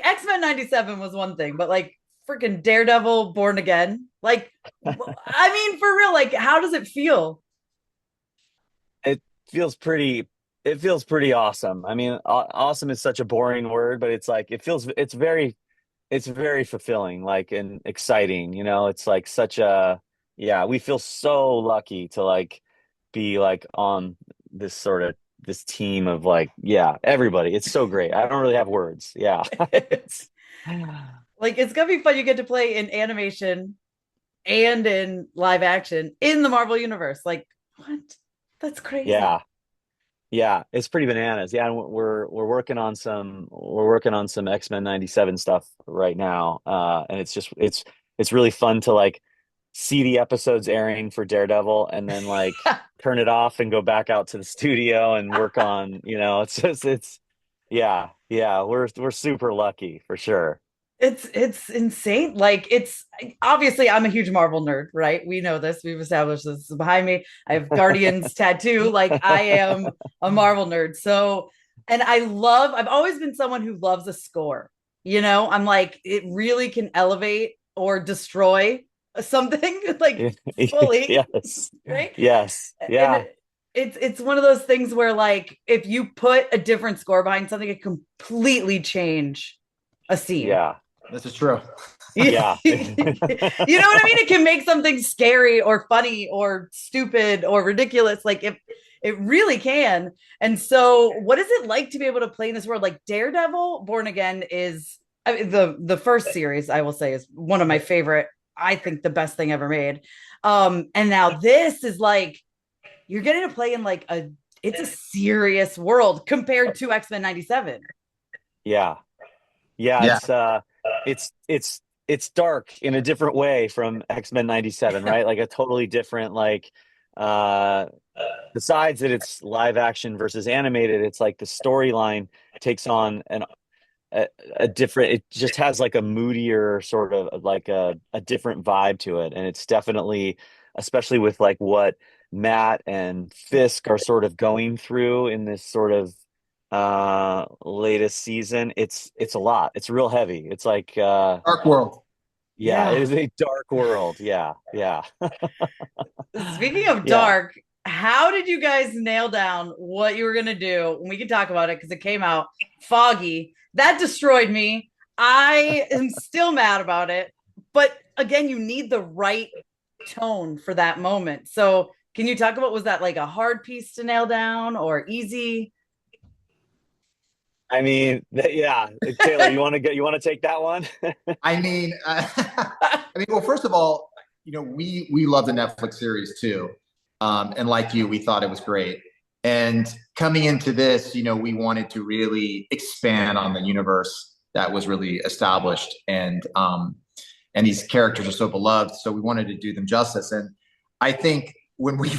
X-Men 97 was one thing, but like freaking Daredevil Born Again, like, I mean, for real, like, how does it feel? It feels pretty it feels pretty awesome. I mean, awesome is such a boring word, but it's like it's very fulfilling, like, and exciting, you know. It's like such a yeah, we feel so lucky to like be like on this sort of this team of like, yeah, everybody. It's so great. I don't really have words. Yeah. It's Like, it's gonna be fun. You get to play in animation and in live action in the Marvel universe. Like, what? That's crazy. yeah. Yeah, it's pretty bananas. Yeah, and we're working on some X-Men 97 stuff right now. And it's really fun to like see the episodes airing for Daredevil and then like turn it off and go back out to the studio and work on, you know, it's yeah, yeah, we're super lucky for sure. It's insane. Like, it's obviously I'm a huge Marvel nerd, right? We know this. We've established this behind me. I have Guardians tattoo. Like, I am a Marvel nerd. So, and I've always been someone who loves a score. I'm like, it really can elevate or destroy something like fully, Yes. right? Yes. And Yeah. it's one of those things where, like, if you put a different score behind something, it completely change a scene. Yeah. This is true. You know Yeah. what I mean? It can make something scary or funny or stupid or ridiculous. Like, if it really can. And so, what is it like to be able to play in this world? Like, Daredevil Born Again is, I mean, the first series, I will say, is one of my favorite. I think the best thing ever made. And now this is like, you're getting to play in like it's a serious world compared to X-Men 97. Yeah. Yeah, Yeah. it's dark in a different way from X-Men 97, right? Like a totally different like uh besides that it's live action versus animated, it's like the storyline takes on a, a different it just has like a moodier sort of like a different vibe to it. And it's definitely especially with like what Matt and Fisk are sort of going through in this sort of latest season, it's a lot. It's real heavy. It's like Dark World. yeah, it Yeah. is a dark world. Yeah, yeah. Speaking of Yeah. dark, how did you guys nail down what you were going to do? We can talk about it because it came out foggy. That destroyed me. I am still mad about it. But again, you need the right tone for that moment. So, can you talk about, was that like a hard piece to nail down or easy? I mean, yeah. Taylor, you want to take that one? I mean, well, first of all, we love the Netflix series too, and like you, we thought it was great. And coming into this, we wanted to really expand on the universe that was really established, and these characters are so beloved, so we wanted to do them justice. And I think when we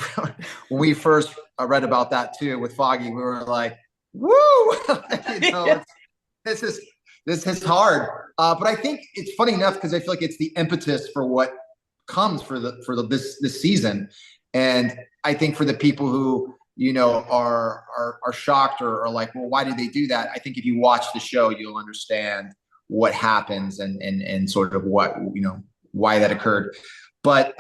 when we first read about that too with Foggy, we were like, "Woo!" Yeah. This is this is hard. But I think it's funny enough because I feel like it's the impetus for what comes this season. And I think for the people who are shocked or like, well, why did they do that? I think if you watch the show, you'll understand what happens and sort of what why that occurred. But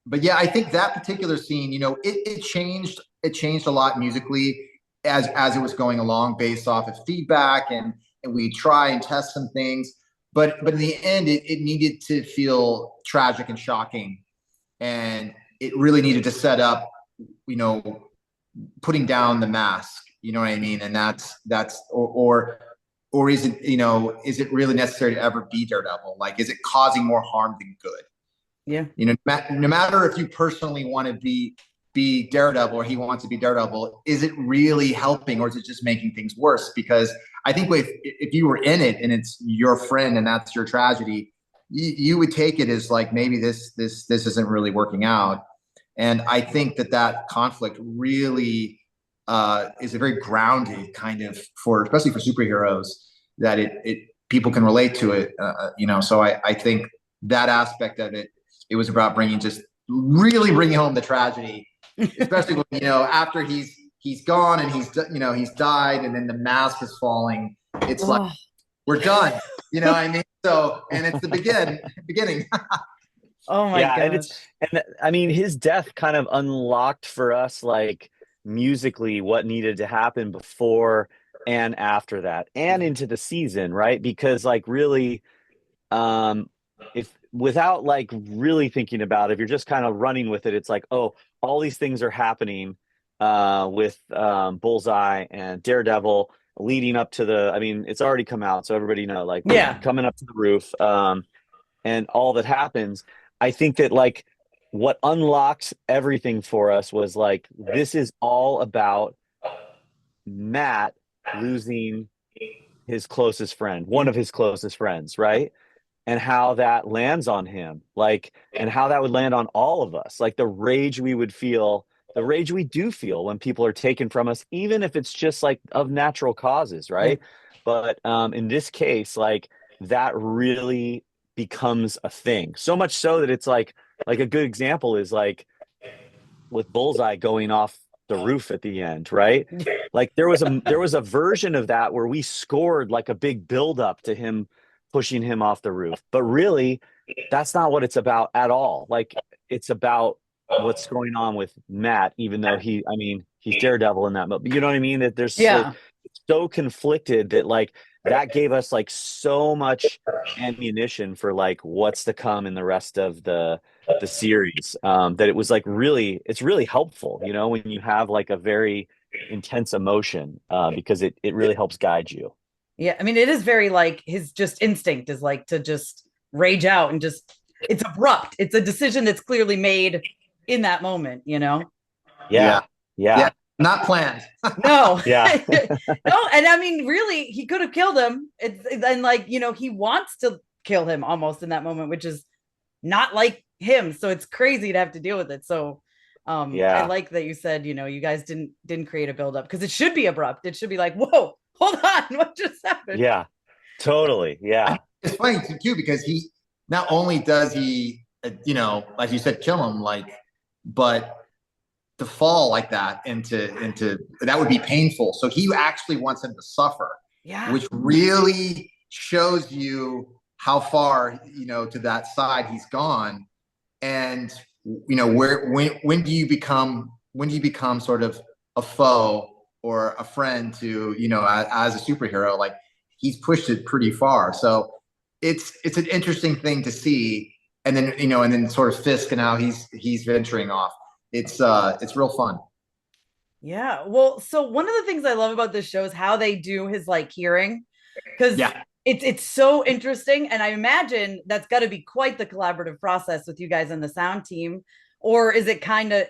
but yeah, I think that particular scene, it changed a lot musically as it was going along based off of feedback, and we try and test some things, but in the end it needed to feel tragic and shocking, and it really needed to set up, you know putting down the mask, you know what I mean? And that's or is it really necessary to ever be Daredevil? Like, is it causing more harm than good? Yeah. No matter if you personally want to be Daredevil or he wants to be Daredevil, is it really helping or is it just making things worse? Because I think if you were in it and it's your friend and that's your tragedy, you would take it as like, maybe this isn't really working out. And I think that conflict really is a very grounded kind of, especially for superheroes, that it people can relate to it. So I think that aspect of it, it was about really bringing home the tragedy, especially when, after he's gone and he's died, and then the mask is falling. It's like, Oh, we're done. You know what I mean? So, and it's the beginning. Oh my Yeah, gosh. I mean, his death kind of unlocked for us, like, musically, what needed to happen before and after that, and into the season, right? Because, like, really, um if without like really thinking about it, if you're just kind of running with it, it's like, oh, all these things are happening with Bullseye and Daredevil leading up to the, I mean, it's already come out, so everybody know, like, Yeah. coming up to the roof, and all that happens. I think that, like, what unlocks everything for us was like, this is all about Matt losing his closest friend, one of his closest friends, right? And how that lands on him, like, and how that would land on all of us, like the rage we would feel, the rage we do feel when people are taken from us, even if it's just like of natural causes, Yeah. right? But in this case, like, that really becomes a thing, so much so that it's like a good example is like with Bullseye going off the roof at the end, right? Like, there was a version of that where we scored like a big build up to him pushing him off the roof. But really, that's not what it's about at all. Like, it's about what's going on with Matt, even though I mean, he's Daredevil in that movie. You know what I mean? That there's like, Yeah. it's so conflicted that, like, that gave us like so much ammunition for like what's to come in the rest of the series, that it was like, really, it's really helpful, when you have like a very intense emotion, because it really helps guide you. Yeah. I mean, it is very like his just instinct is like to just rage out and just, it's abrupt. It's a decision that's clearly made in that moment, you know? Yeah. Yeah, yeah, Yeah. Not planned. No, yeah, no. And I mean, really, he could have killed him. And like, he wants to kill him almost in that moment, which is not like him. So it's crazy to have to deal with it. So I yeah, like that you said, you guys didn't create a buildup because it should be abrupt. It should be like, whoa, hold on, what just happened? yeah, totally, yeah, It's funny too because he not only does he, like you said, kill him, like, but to fall like that into that would be painful. So he actually wants him to suffer, Yeah. which really shows you how far, to that side he's gone. And where when do you become sort of a foe or a friend to, as a superhero? Like, he's pushed it pretty far. So it's an interesting thing to see. And then, and then sort of Fisk and how he's venturing off. It's real fun. Yeah. Well, so one of the things I love about this show is how they do his like hearing, because Yeah. it's so interesting. And I imagine that's got to be quite the collaborative process with you guys and the sound team. Or is it kind of,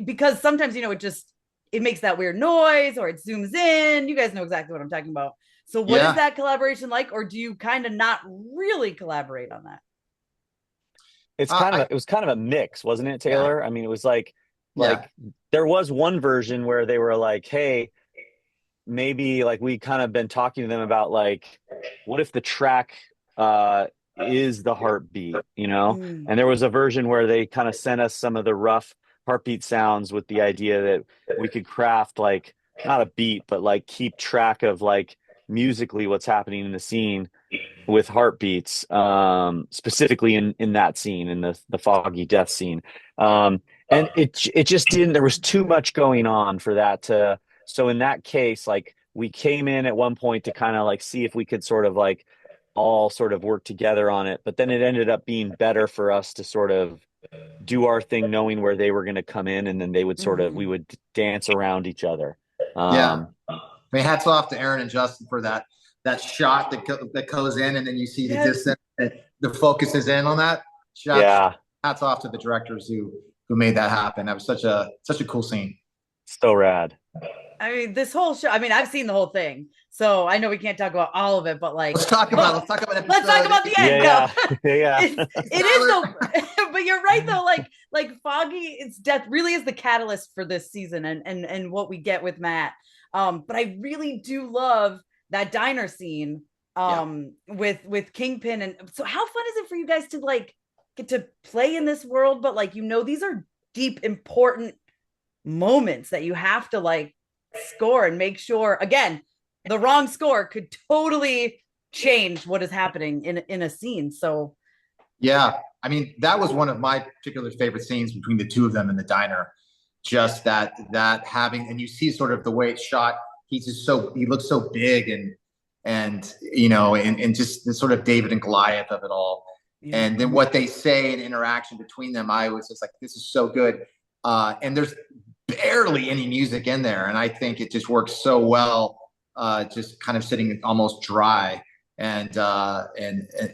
because sometimes, it makes that weird noise or it zooms in. You guys know exactly what I'm talking about. So what is Yeah. that collaboration like? Or do you kind of not really collaborate on that? it was kind of a mix, wasn't it, Yeah. Taylor? I mean, it was like Yeah. like there was one version where they were like, hey, maybe, like, we kind of been talking to them about, like, what if the track uh is the heartbeat, Mm. and there was a version where they kind of sent us some of the rough heartbeat sounds with the idea that we could craft, like, not a beat, but like keep track of, like, musically what's happening in the scene with heartbeats, specifically in that scene, in the foggy death scene. And it just didn't, there was too much going on for that to, so in that case, like, we came in at one point to kind of like see if we could sort of like all sort of work together on it, but then it ended up being better for us to sort of do our thing, knowing where they were going to come in, and then they would sort of, we Mm-hmm. would dance around each other. Yeah. um I mean, hats off to Aaron and Justin for that shot that goes in, and then you see the Yes. distance, and the focus is in on that shot. yeah, Hats off to the directors who made that happen. That was such a cool scene. so rad. I mean, this whole show, I mean, I've seen the whole thing. So I know we can't talk about all of it, but like, let's talk about the end. No, Yeah, yeah, it is though, but you're right though. Like Foggy, it's death really is the catalyst for this season and what we get with Matt. But I really do love that diner scene with Kingpin. And so how fun is it for you guys to like get to play in this world? But like, these are deep, important moments that you have to like score and make sure, again, the wrong score could totally change what is happening in a scene. So Yeah, I mean, that was one of my particular favorite scenes between the two of them in the diner. Just that having, and you see sort of the way it's shot. He's just he looks so big, and and just the sort of David and Goliath of it all. yeah. And then what they say and interaction between them, I was just like, this is so good. And there's barely any music in there, and I think it just works so well. Just kind of sitting almost dry. And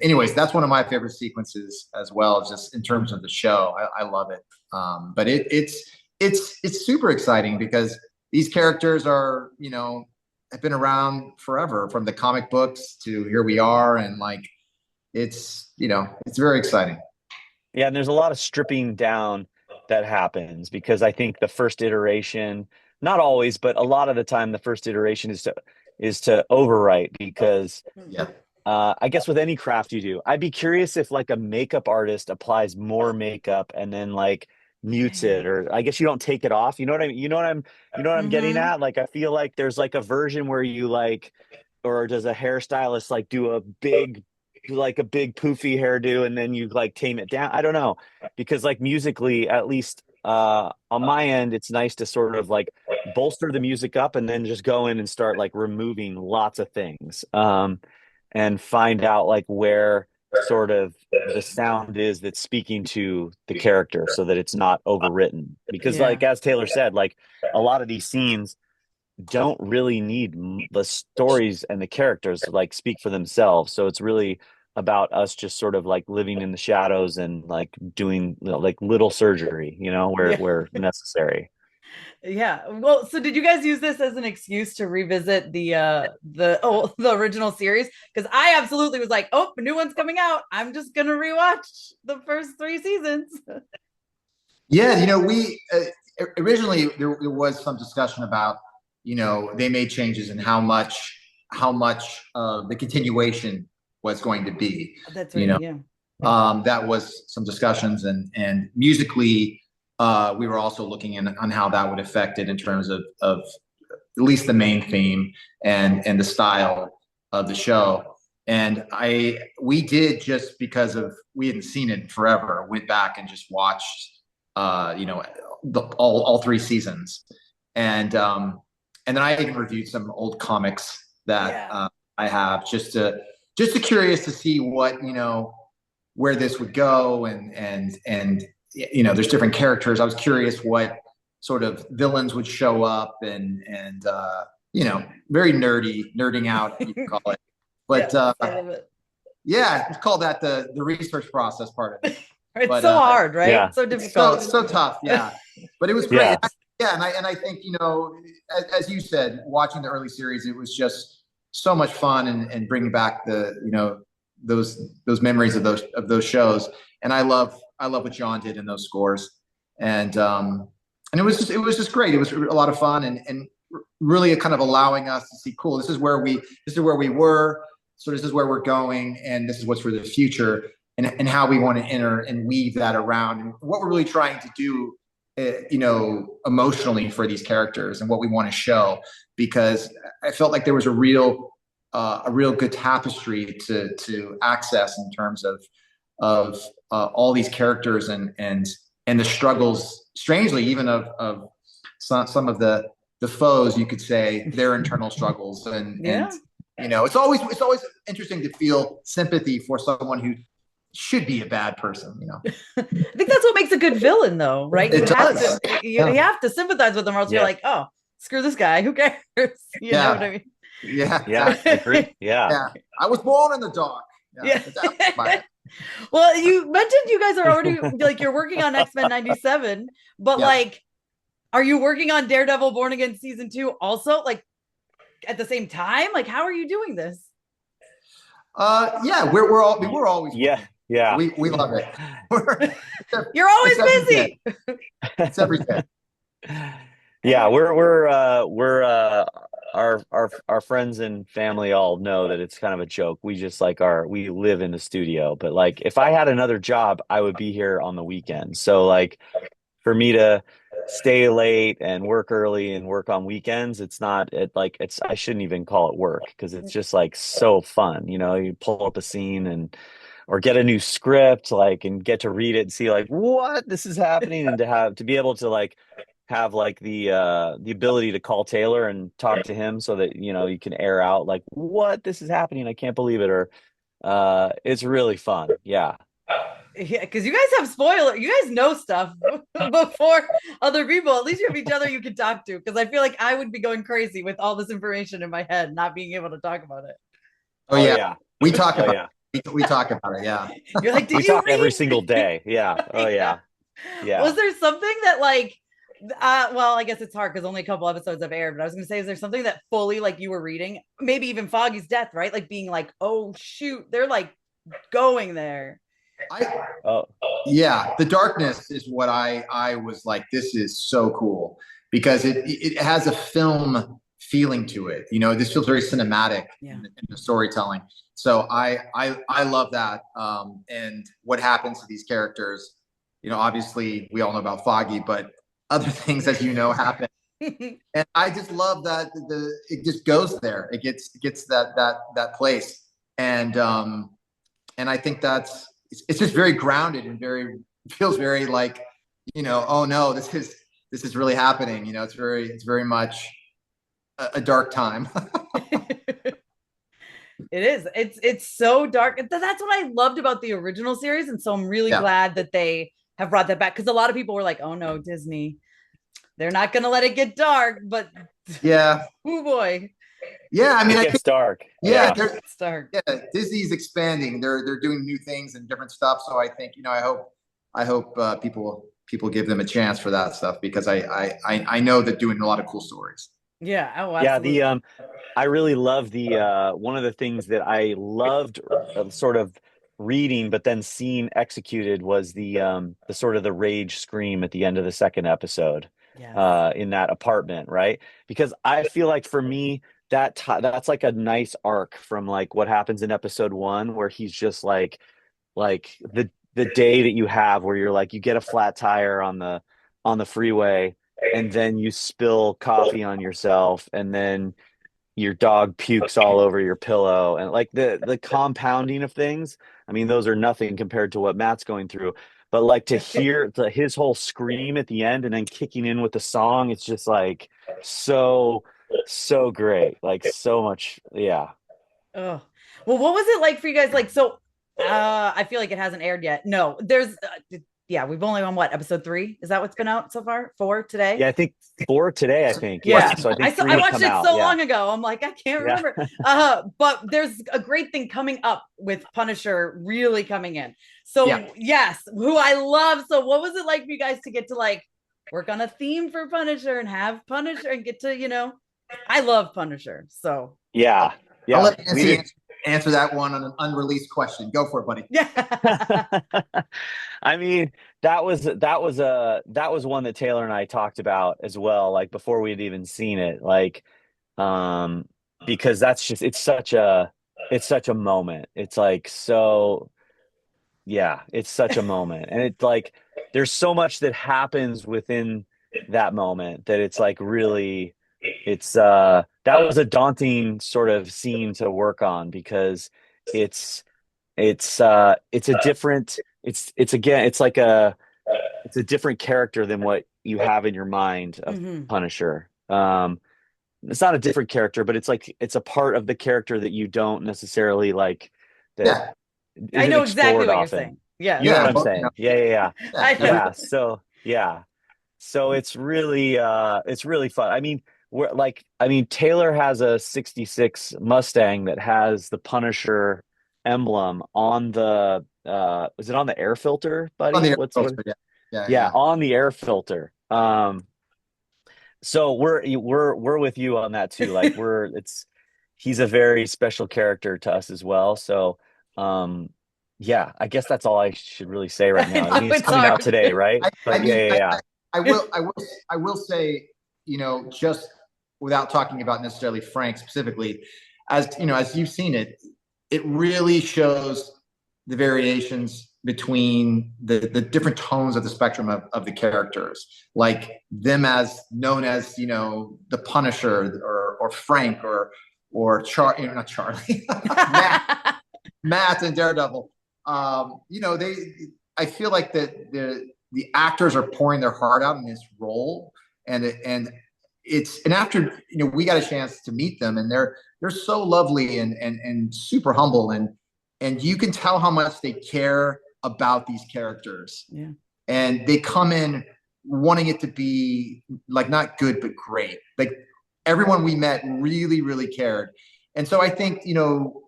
anyways, that's one of my favorite sequences as well, just in terms of the show. I love it. But it's super exciting because these characters are, have been around forever, from the comic books to here we are, and like it's very exciting. Yeah, and there's a lot of stripping down that happens because I think the first iteration, not always, but a lot of the time, the first iteration is to overwrite because Yeah. I guess with any craft you do, I'd be curious if like a makeup artist applies more makeup and then like mutes it, or I guess you don't take it off. You know what I mean? You know what I'm getting Mhm. at? Like I feel like there's like a version where you like, or does a hairstylist like do a big poofy hairdo and then you like tame it down? I don't know. Because like musically, at least on my end, it's nice to sort of like bolster the music up and then just go in and start like removing lots of things. And find out like where sort of the sound is that's speaking to the character so that it's not overwritten. Because Yeah. like as Taylor said, like a lot of these scenes don't really need the stories and the characters to like speak for themselves. So it's really about us just sort of like living in the shadows and like doing like little surgery, Yeah. where necessary. Yeah. Well, so did you guys use this as an excuse to revisit the original series? Because I absolutely was like, oh, a new one's coming out. I'm just gonna rewatch the first 3 seasons. Yeah, we originally there was some discussion about, they made changes in how much the continuation was going to be. That's You right. know, Yeah. that was some discussions, and musically, we were also looking on how that would affect it in terms of at least the main theme and the style of the show. And we did, just because we hadn't seen it in forever, went back and just watched all 3 seasons, and then I even reviewed some old comics that Yeah. I have, just to curious to see what, where this would go, and there's different characters. I was curious what sort of villains would show up, and very nerding out, you can call it. But Yes, I love it. yeah, it's called that the research process part of it. It's But so hard, right? Yeah. So it's so difficult. so tough, yeah. But it was great. Yeah. Yeah, and I think, as you said, watching the early series, it was just so much fun, and bringing back those memories of those shows. And I love what John did in those scores, and it was just great. It was a lot of fun, and really kind of allowing us to see, cool, this is where we were, so this is where we're going, and this is what's for the future, and how we want to enter and weave that around, and what we're really trying to do, emotionally for these characters, and what we want to show. Because I felt like there was a real good tapestry to access in terms of all these characters, and the struggles, strangely, even of some of the foes, you could say, their internal struggles, Yeah. and it's always interesting to feel sympathy for someone who should be a bad person. I think that's what makes a good villain, though, right? It does. You have to sympathize with them, or else you're Yeah. like, oh, screw this guy. Who cares? You know what I mean? Yeah, Yeah. exactly. Agree. Yeah. Yeah, I was born in the dark. Yeah. That's my- Well, you mentioned you guys are already like you're working on X-Men 97, but Yeah. like, are you working on Daredevil Born Again season 2 also, like at the same time? Like, how are you doing this? Yeah, we're always Yeah. working. Yeah. We love it. You're always It's every busy. day. It's every day. Yeah, our friends and family all know that it's kind of a joke. We just like we live in the studio, but like if I had another job, I would be here on the weekend. So like for me to stay late and work early and work on weekends. It's not it like it's I shouldn't even call it work because it's just like so fun. You know, you pull up a scene and or get a new script like and get to read it and see like what this is happening and to be able to like have like the ability to call Taylor and talk to him so that you know you can air out like what this is happening. I can't believe it or it's really fun. Yeah. Yeah, because you guys have spoiler. You guys know stuff before other people. At least you have each other you can talk to. Because I feel like I would be going crazy with all this information in my head, not being able to talk about it. Oh, Oh yeah. yeah. We talk Oh about yeah. we talk about it. Yeah. You're like, did We you talk every read? single day. Yeah. Oh yeah. Was Yeah. there something that like, well, I guess it's hard because only a couple episodes have aired. But I was gonna say, is there something that fully like you were reading? Maybe even Foggy's death, right? Like being like, oh shoot, they're like going there. I Oh Yeah, the darkness is what I was like, this is so cool because it has a film feeling to it. You know, this feels very cinematic Yeah. in the storytelling. So I love that. And what happens to these characters, you know, obviously we all know about Foggy, but other things, as you know, happen. And I just love that it just goes there. It gets that place. And I think it's just very grounded and very feels very like, you know, oh no, this is really happening. You know, it's very much a dark time. It is. It's so dark. That's what I loved about the original series, and so I'm really Yeah. glad that they have brought that back because a lot of people were like, "Oh no, Disney, they're not going to let it get dark." But Yeah. oh boy, Yeah. I mean, it I gets think, dark. yeah, Yeah. it's dark. yeah, Disney's expanding. They're doing new things and different stuff. So I think, you know, I hope people give them a chance for that stuff because I know they're doing a lot of cool stories. Yeah. Oh, Yeah, absolutely. the I really love the one of the things that I loved sort of reading but then seeing executed was the sort of the rage scream at the end of the second episode Yes. in that apartment, right? Because I feel like for me that's like a nice arc from like what happens in episode 1 where he's just like the day that you have where you're like you get a flat tire on the freeway and then you spill coffee on yourself and then your dog pukes all over your pillow and like the compounding of things. I mean, those are nothing compared to what Matt's going through. But like to hear his whole scream at the end and then kicking in with the song, it's just like so so great. Like so much, yeah. Oh, well, what was it like for you guys? Like, so, I feel like it hasn't aired yet. No, yeah, we've only on what episode 3? Is that what's been out so far? 4 today? Yeah, I think 4 today, I think. Yeah, Yeah. So I think I 3 would watched come it out. so Yeah. long ago. I'm like, I can't Yeah. remember. But there's a great thing coming up with Punisher really coming in. So Yeah. yes, who I love. So what was it like for you guys to get to like work on a theme for Punisher and have Punisher and get to, you know, I love Punisher. So Yeah. I'll Yeah. let We Nancy did. answer that one on an unreleased question. Go for it, buddy. yeah. I mean, that was one that Taylor and I talked about as well, like before we had even seen it. Like, um, because that's just it's such a moment. It's like so yeah, it's such a moment. And it's like there's so much that happens within that moment that it's like really it's that was a daunting sort of scene to work on because it's it's a different it's again it's a different character than what you have in your mind of Mhm. Punisher. It's not a different character, but it's like it's a part of the character that you don't necessarily like that Yeah. I isn't know exactly explored what you're often. saying. Yes. You know what Yeah. I'm Well, you know, saying? Yeah, yeah, yeah. I yeah. know. Yeah. So yeah. So it's really fun. I mean, we're like I mean Taylor has a 66 Mustang that has the Punisher emblem on the is it on the air filter, On the buddy? air What's what filter, yeah. Yeah, yeah, yeah. on the air filter. So we're with you on that too. Like we're it's he's a very special character to us as well. So yeah, I guess that's all I should really say right I now. I know mean, it's it's coming out hard. today, right? I But yeah, mean, yeah, yeah. I will say, you know, just without talking about necessarily Frank specifically, as you know, as you've seen it, it really shows the variations between the different tones of the spectrum of the characters, like them as known as, you know, the Punisher or Frank or not Charlie, Matt and Daredevil. You know, I feel like that the actors are pouring their heart out in this role, and after, you know, we got a chance to meet them, and they're so lovely and super humble, and you can tell how much they care about these characters. Yeah. And they come in wanting it to be like not good but great. Like everyone we met really, really cared. And so I think, you know,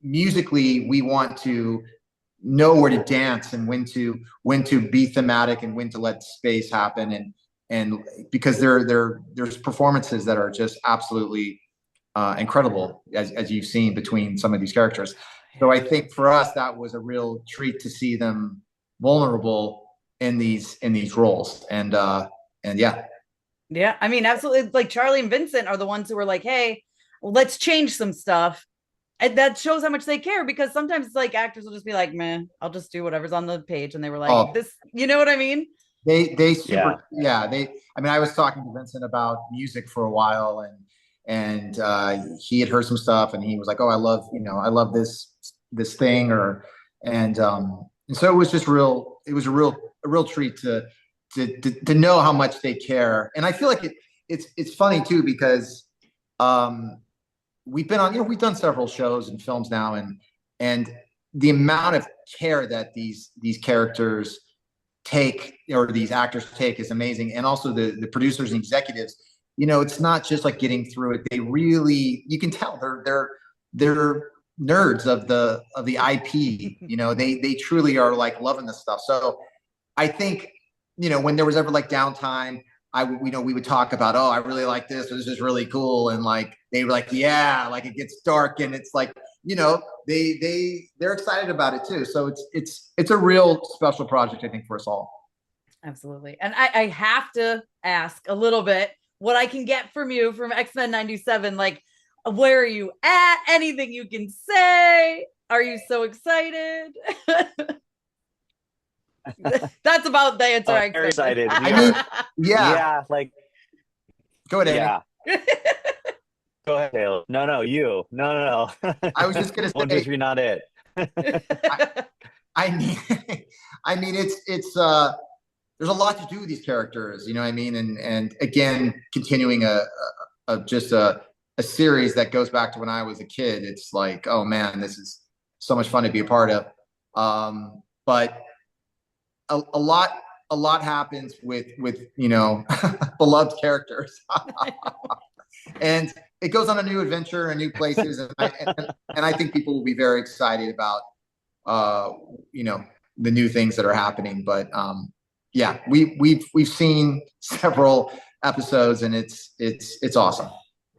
musically we want to know where to dance and when to be thematic and when to let space happen, and because there's performances that are just absolutely incredible, as you've seen between some of these characters. So I think for us that was a real treat to see them vulnerable in these roles, and yeah. Yeah, I mean, absolutely. Like Charlie and Vincent are the ones who were like, "Hey, let's change some stuff," and that shows how much they care. Because sometimes it's like actors will just be like, "Man, I'll just do whatever's on the page," and they were like, Oh, "This," you know what I mean? they super, yeah. I mean, I was talking to Vincent about music for a while, and he had heard some stuff, and he was like, "Oh, I love this thing," and so it was just real. It was a real treat to know how much they care. And I feel like it's funny too, because we've been on, you know, we've done several shows and films now, and the amount of care that these characters take, or these actors take, is amazing. And also the producers and executives, you know, it's not just like getting through it. They really, you can tell they're nerds of the IP. You know, they truly are like loving this stuff. So I think, you know, when there was ever like downtime, we would talk about, oh, I really like this, or this is really cool, and like they were like, yeah, like it gets dark, and it's like, you know, they're excited about it too. So it's a real special project, I think, for us all. Absolutely. And I have to ask a little bit what I can get from you from X-Men 97. Like, where are you at? Anything you can say? Are you so excited? That's about the answer I Very expected. excited. I mean, yeah. Yeah, like, Go ahead, Andy. yeah. Go ahead, Taylor. No, you. No. I was just gonna One, two, say, three, not it. I mean, I mean, it's there's a lot to do with these characters, you know what I mean? And again, continuing just a series that goes back to when I was a kid. It's like, oh man, this is so much fun to be a part of. But a lot happens with you know, beloved characters. And it goes on a new adventure and new places, and I think people will be very excited about you know, the new things that are happening. But yeah, we've seen several episodes, and it's awesome.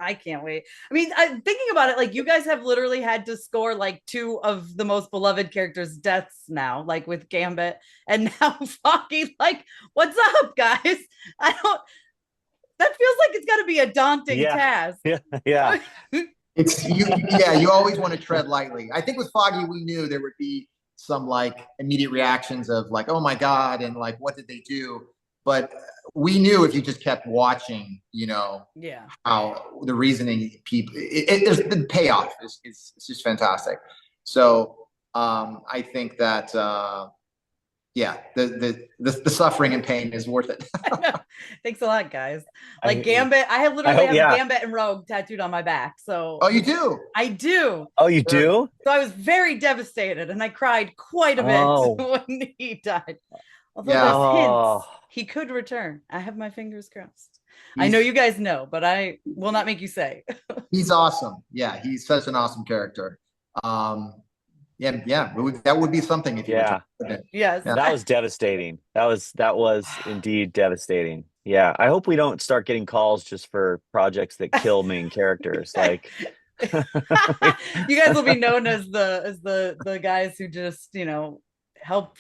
I can't wait. I mean, thinking about it, like you guys have literally had to score like two of the most beloved characters' deaths now, like with Gambit and now Foggy. Like, what's up, guys? I don't. That feels like it's got to be a daunting task. Yeah. It's you, yeah. You always want to tread lightly. I think with Foggy, we knew there would be some like immediate reactions of like, oh my god, and like, what did they do? But we knew if you just kept watching, you know, Yeah, how the reasoning people, there's the payoff is it's just fantastic. So I think that yeah, the suffering and pain is worth it. thanks a lot, guys. Like Gambit, I have literally have Gambit and Rogue tattooed on my back. So oh, you do? I do. Oh, you do? So I was very devastated, and I cried quite a bit when he died. Although there's hints he could return. I have my fingers crossed. I know you guys know, but I will not make you say. He's awesome. Yeah, he's such an awesome character. Yeah, that would be something if you Yes. That was devastating. That was indeed devastating. Yeah, I hope we don't start getting calls just for projects that kill main characters. Like, you guys will be known as the guys who just, you know, help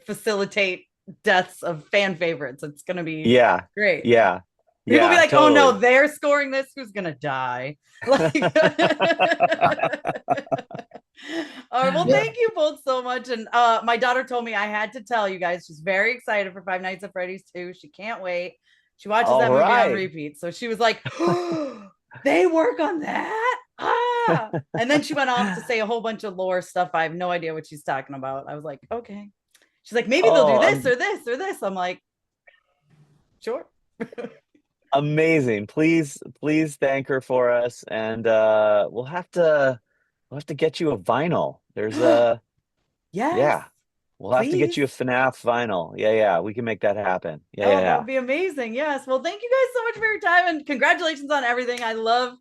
facilitate deaths of fan favorites. It's gonna be great. Yeah. People be like, totally. Oh no, they're scoring this. Who's gonna die? Like, all All right. Well, Yeah. thank you both so much. And my daughter told me I had to tell you guys she's very excited for Five Nights at Freddy's 2. She can't wait. She watches All that movie on right. repeat. So she was like, oh, they work on that? Ah. And then she went off to say a whole bunch of lore stuff. I have no idea what she's talking about. I was like, okay. She's like, maybe they'll do this or this or this. I'm like, sure. Amazing. Please thank her for us, and we'll have to get you a vinyl. There's a Yes, yeah. We'll have to get please. you a FNAF vinyl. Yeah. We can make that happen. Yeah, Oh, yeah, that yeah. would be amazing. Yes. Well, thank you guys so much for your time and congratulations on everything. I love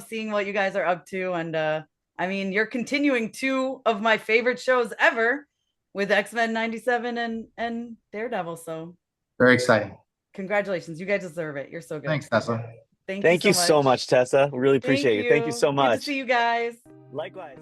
seeing what you guys are up to. And I mean, you're continuing two of my favorite shows ever with X-Men 97 and Daredevil. So Very exciting. congratulations. You guys deserve it. You're so good. Thanks, Tessa. Thank you Thank so you much. so much, Tessa. We really Thank appreciate you. Thank you so Good to much. see you guys. Likewise.